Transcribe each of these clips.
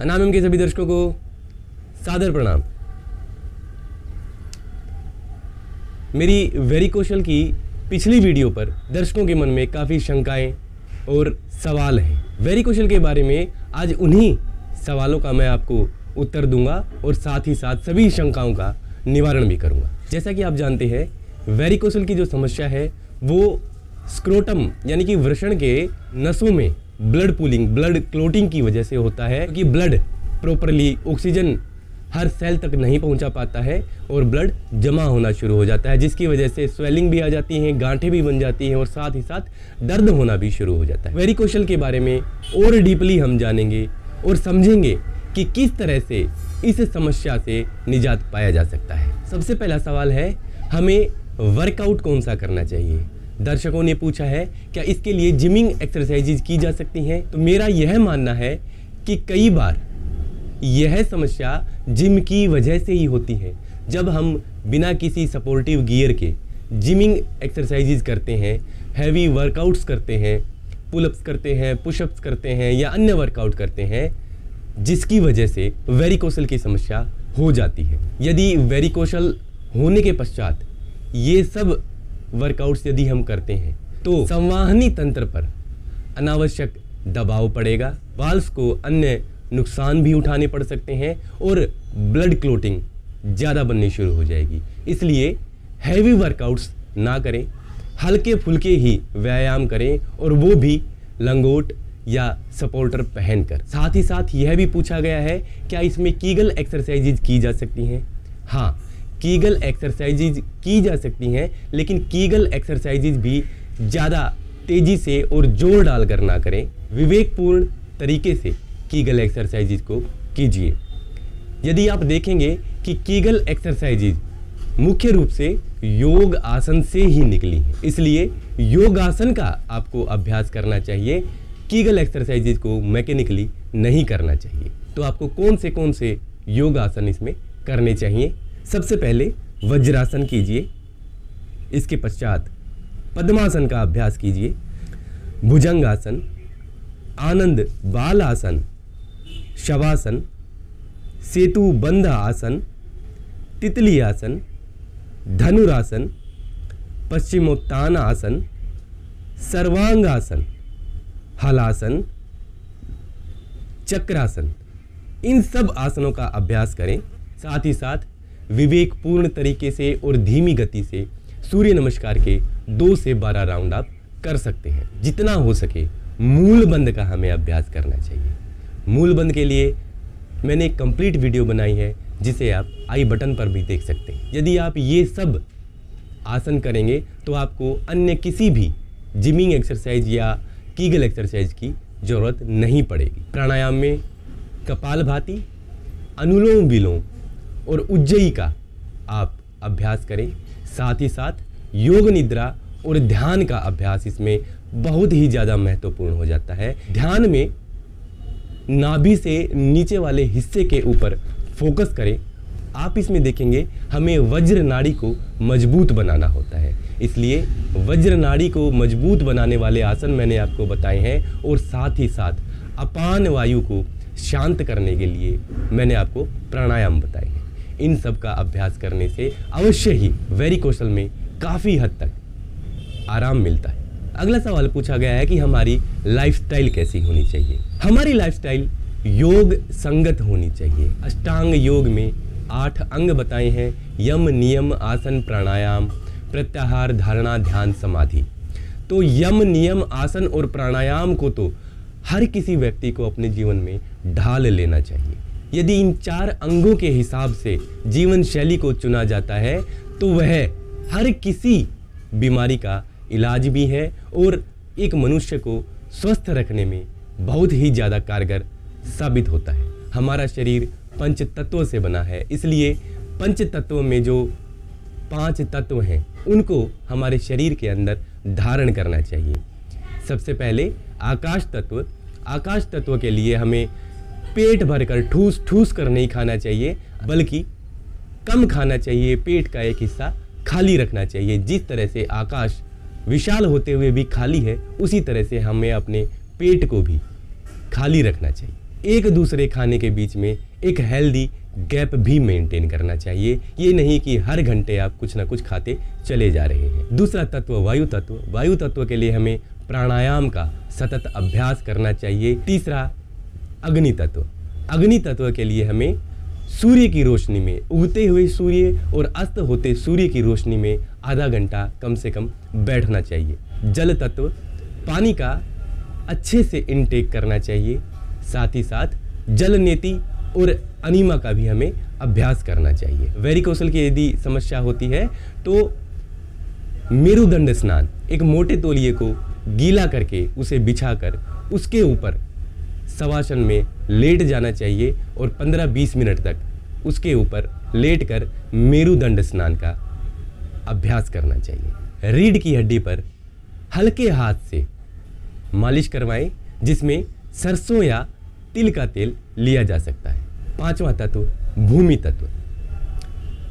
अनामिम के सभी दर्शकों को सादर प्रणाम। मेरी वेरिकोशल की पिछली वीडियो पर दर्शकों के मन में काफ़ी शंकाएं और सवाल हैं। वेरिकोशल के बारे में आज उन्हीं सवालों का मैं आपको उत्तर दूंगा और साथ ही साथ सभी शंकाओं का निवारण भी करूंगा। जैसा कि आप जानते हैं, वेरिकोशल की जो समस्या है वो स्क्रोटम यानी कि वृषण के नसों में ब्लड पूलिंग, ब्लड क्लोटिंग की वजह से होता है, क्योंकि ब्लड प्रॉपरली ऑक्सीजन हर सेल तक नहीं पहुंचा पाता है और ब्लड जमा होना शुरू हो जाता है, जिसकी वजह से स्वेलिंग भी आ जाती है, गांठें भी बन जाती हैं और साथ ही साथ दर्द होना भी शुरू हो जाता है। वेरिकोशल के बारे में और डीपली हम जानेंगे और समझेंगे कि किस तरह से इस समस्या से निजात पाया जा सकता है। सबसे पहला सवाल है, हमें वर्कआउट कौन सा करना चाहिए। दर्शकों ने पूछा है क्या इसके लिए जिमिंग एक्सरसाइजेज की जा सकती हैं। तो मेरा यह मानना है कि कई बार यह समस्या जिम की वजह से ही होती है। जब हम बिना किसी सपोर्टिव गियर के जिमिंग एक्सरसाइजेज करते हैं, हैवी वर्कआउट्स करते हैं, पुलअप्स करते हैं, पुशअप्स करते हैं या अन्य वर्कआउट करते हैं, जिसकी वजह से वेरिकोशल की समस्या हो जाती है। यदि वेरिकोशल होने के पश्चात ये सब वर्कआउट्स यदि हम करते हैं तो संवाहनी तंत्र पर अनावश्यक दबाव पड़ेगा, वाल्व्स को अन्य नुकसान भी उठाने पड़ सकते हैं और ब्लड क्लोटिंग ज़्यादा बननी शुरू हो जाएगी। इसलिए हैवी वर्कआउट्स ना करें, हल्के फुल्के ही व्यायाम करें और वो भी लंगोट या सपोर्टर पहनकर। साथ ही साथ यह भी पूछा गया है क्या इसमें कीगल एक्सरसाइजेज की जा सकती हैं। हाँ, कीगल एक्सरसाइजेज की जा सकती हैं, लेकिन कीगल एक्सरसाइजेज भी ज़्यादा तेज़ी से और जोर डालकर ना करें। विवेकपूर्ण तरीके से कीगल एक्सरसाइजेज को कीजिए। यदि आप देखेंगे कि कीगल एक्सरसाइजेज मुख्य रूप से योग आसन से ही निकली हैं, इसलिए योग आसन का आपको अभ्यास करना चाहिए। कीगल एक्सरसाइजेज को मैकेनिकली नहीं करना चाहिए। तो आपको कौन से योग आसन इसमें करने चाहिए। सबसे पहले वज्रासन कीजिए, इसके पश्चात पद्मासन का अभ्यास कीजिए, भुजंगासन, आनंद बाल आसन, शवासन, सेतु बंध आसन, तितली आसन, धनुरासन, पश्चिमोत्तान आसन, सर्वांगासन, हलासन, चक्रासन, इन सब आसनों का अभ्यास करें। साथ ही साथ विवेकपूर्ण तरीके से और धीमी गति से सूर्य नमस्कार के 2 से 12 राउंड आप कर सकते हैं। जितना हो सके मूल बंद का हमें अभ्यास करना चाहिए। मूल बंद के लिए मैंने एक कंप्लीट वीडियो बनाई है, जिसे आप आई बटन पर भी देख सकते हैं। यदि आप ये सब आसन करेंगे तो आपको अन्य किसी भी जिमिंग एक्सरसाइज या कीगल एक्सरसाइज की ज़रूरत नहीं पड़ेगी। प्राणायाम में कपालभाति, अनुलोम विलोम और उज्जयी का आप अभ्यास करें। साथ ही साथ योग निद्रा और ध्यान का अभ्यास इसमें बहुत ही ज़्यादा महत्वपूर्ण हो जाता है। ध्यान में नाभि से नीचे वाले हिस्से के ऊपर फोकस करें। आप इसमें देखेंगे हमें वज्र नाड़ी को मजबूत बनाना होता है, इसलिए वज्र नाड़ी को मजबूत बनाने वाले आसन मैंने आपको बताए हैं और साथ ही साथ अपान वायु को शांत करने के लिए मैंने आपको प्राणायाम बताए हैं। इन सब का अभ्यास करने से अवश्य ही वेरिकोशल में काफ़ी हद तक आराम मिलता है। अगला सवाल पूछा गया है कि हमारी लाइफस्टाइल कैसी होनी चाहिए। हमारी लाइफस्टाइल योग संगत होनी चाहिए। अष्टांग योग में 8 अंग बताए हैं: यम, नियम, आसन, प्राणायाम, प्रत्याहार, धारणा, ध्यान, समाधि। तो यम, नियम, आसन और प्राणायाम को तो हर किसी व्यक्ति को अपने जीवन में ढाल लेना चाहिए। यदि इन 4 अंगों के हिसाब से जीवन शैली को चुना जाता है तो वह हर किसी बीमारी का इलाज भी है और एक मनुष्य को स्वस्थ रखने में बहुत ही ज़्यादा कारगर साबित होता है। हमारा शरीर पंच तत्वों से बना है, इसलिए पंच तत्वों में जो 5 तत्व हैं उनको हमारे शरीर के अंदर धारण करना चाहिए। सबसे पहले आकाश तत्व। आकाश तत्व के लिए हमें पेट भरकर ठूस ठूस कर नहीं खाना चाहिए, बल्कि कम खाना चाहिए। पेट का एक हिस्सा खाली रखना चाहिए। जिस तरह से आकाश विशाल होते हुए भी खाली है, उसी तरह से हमें अपने पेट को भी खाली रखना चाहिए। एक दूसरे खाने के बीच में एक हेल्दी गैप भी मेंटेन करना चाहिए। ये नहीं कि हर घंटे आप कुछ ना कुछ खाते चले जा रहे हैं। दूसरा तत्व वायु तत्व। वायु तत्व के लिए हमें प्राणायाम का सतत अभ्यास करना चाहिए। तीसरा अग्नि तत्व। अग्नि तत्व के लिए हमें सूर्य की रोशनी में, उगते हुए सूर्य और अस्त होते सूर्य की रोशनी में आधा घंटा कम से कम बैठना चाहिए। जल तत्व, पानी का अच्छे से इनटेक करना चाहिए। साथ ही साथ जल नेति और अनीमा का भी हमें अभ्यास करना चाहिए। वेरिकोसल की यदि समस्या होती है तो मेरुदंड स्नान, एक मोटे तौलिए को गीला करके उसे बिछाकर उसके ऊपर शवासन में लेट जाना चाहिए और 15-20 मिनट तक उसके ऊपर लेटकर मेरुदंड स्नान का अभ्यास करना चाहिए। रीढ़ की हड्डी पर हल्के हाथ से मालिश करवाएं, जिसमें सरसों या तिल का तेल लिया जा सकता है। पांचवा तत्व भूमि तत्व।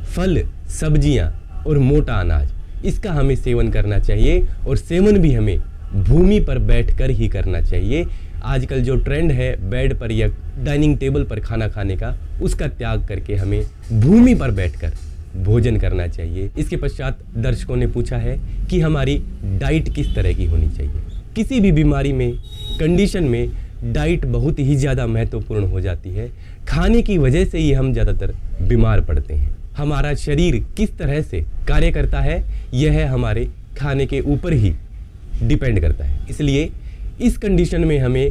फल, सब्जियां और मोटा अनाज, इसका हमें सेवन करना चाहिए और सेवन भी हमें भूमि पर बैठकर ही करना चाहिए। आजकल जो ट्रेंड है बेड पर या डाइनिंग टेबल पर खाना खाने का, उसका त्याग करके हमें भूमि पर बैठकर भोजन करना चाहिए। इसके पश्चात दर्शकों ने पूछा है कि हमारी डाइट किस तरह की होनी चाहिए। किसी भी बीमारी में, कंडीशन में डाइट बहुत ही ज़्यादा महत्वपूर्ण हो जाती है। खाने की वजह से ही हम ज़्यादातर बीमार पड़ते हैं। हमारा शरीर किस तरह से कार्य करता है यह हमारे खाने के ऊपर ही डिपेंड करता है। इसलिए इस कंडीशन में हमें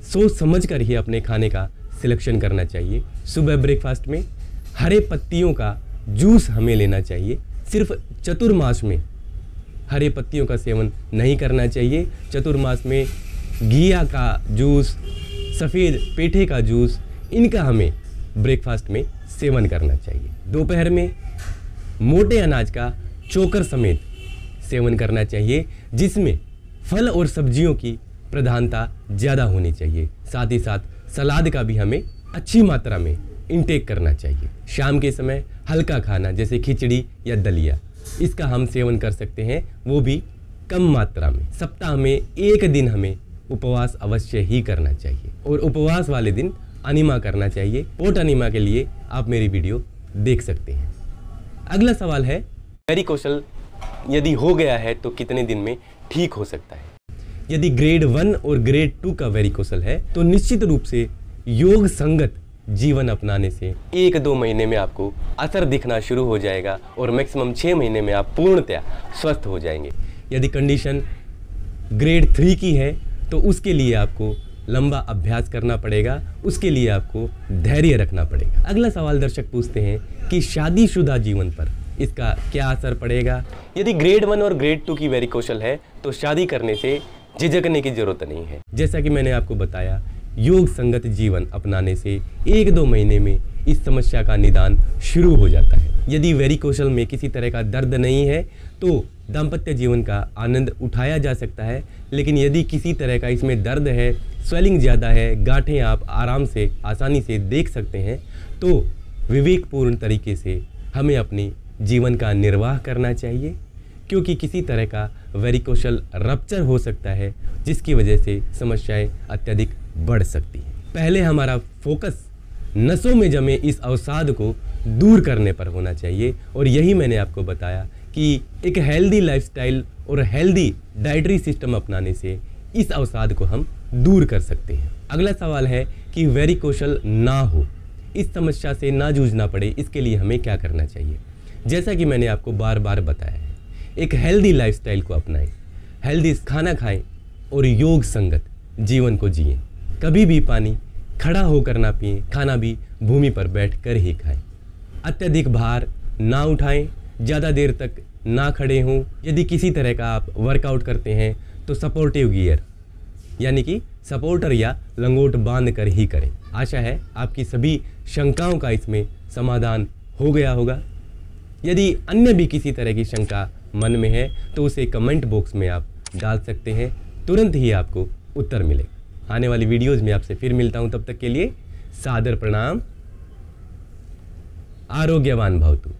सोच समझ कर ही अपने खाने का सिलेक्शन करना चाहिए। सुबह ब्रेकफास्ट में हरे पत्तियों का जूस हमें लेना चाहिए। सिर्फ चतुर्मास में हरे पत्तियों का सेवन नहीं करना चाहिए। चतुर्मास में घिया का जूस, सफ़ेद पेठे का जूस, इनका हमें ब्रेकफास्ट में सेवन करना चाहिए। दोपहर में मोटे अनाज का चोकर समेत सेवन करना चाहिए, जिसमें फल और सब्जियों की प्रधानता ज़्यादा होनी चाहिए। साथ ही साथ सलाद का भी हमें अच्छी मात्रा में इंटेक करना चाहिए। शाम के समय हल्का खाना जैसे खिचड़ी या दलिया, इसका हम सेवन कर सकते हैं, वो भी कम मात्रा में। सप्ताह में एक दिन हमें उपवास अवश्य ही करना चाहिए और उपवास वाले दिन अनीमा करना चाहिए। पोट अनीमा के लिए आप मेरी वीडियो देख सकते हैं। अगला सवाल है, वेरिकोसल यदि हो गया है तो कितने दिन में ठीक हो सकता है। यदि ग्रेड 1 और ग्रेड 2 का वेरिकोसल है तो निश्चित रूप से योग संगत जीवन अपनाने से 1-2 महीने में आपको असर दिखना शुरू हो जाएगा और मैक्सिमम 6 महीने में आप पूर्णतया स्वस्थ हो जाएंगे। यदि कंडीशन ग्रेड 3 की है तो उसके लिए आपको लंबा अभ्यास करना पड़ेगा, उसके लिए आपको धैर्य रखना पड़ेगा। अगला सवाल दर्शक पूछते हैं कि शादीशुदा जीवन पर इसका क्या असर पड़ेगा। यदि ग्रेड 1 और ग्रेड 2 की वेरिकोसल है तो शादी करने से झिझकने की जरूरत नहीं है। जैसा कि मैंने आपको बताया, योग संगत जीवन अपनाने से 1-2 महीने में इस समस्या का निदान शुरू हो जाता है। यदि वेरिकोसल में किसी तरह का दर्द नहीं है तो दाम्पत्य जीवन का आनंद उठाया जा सकता है, लेकिन यदि किसी तरह का इसमें दर्द है, स्वेलिंग ज़्यादा है, गांठें आप आराम से आसानी से देख सकते हैं, तो विवेकपूर्ण तरीके से हमें अपनी जीवन का निर्वाह करना चाहिए, क्योंकि किसी तरह का वेरिकोसल रप्चर हो सकता है जिसकी वजह से समस्याएं अत्यधिक बढ़ सकती हैं। पहले हमारा फोकस नसों में जमे इस अवसाद को दूर करने पर होना चाहिए और यही मैंने आपको बताया कि एक हेल्दी लाइफस्टाइल और हेल्दी डाइटरी सिस्टम अपनाने से इस अवसाद को हम दूर कर सकते हैं। अगला सवाल है कि वेरिकोसल ना हो, इस समस्या से ना जूझना पड़े, इसके लिए हमें क्या करना चाहिए। जैसा कि मैंने आपको बार बार बताया है, एक हेल्दी लाइफस्टाइल को अपनाएं, हेल्दी खाना खाएं और योग संगत जीवन को जिएं। कभी भी पानी खड़ा होकर ना पिएं, खाना भी भूमि पर बैठकर ही खाएं। अत्यधिक भार ना उठाएं, ज़्यादा देर तक ना खड़े हों। यदि किसी तरह का आप वर्कआउट करते हैं तो सपोर्टिव गियर यानी कि सपोर्टर या लंगोट बांध कर ही करें। आशा है आपकी सभी शंकाओं का इसमें समाधान हो गया होगा। यदि अन्य भी किसी तरह की शंका मन में है तो उसे कमेंट बॉक्स में आप डाल सकते हैं, तुरंत ही आपको उत्तर मिलेगा। आने वाली वीडियोज़ में आपसे फिर मिलता हूं, तब तक के लिए सादर प्रणाम। आरोग्यवान भवतु।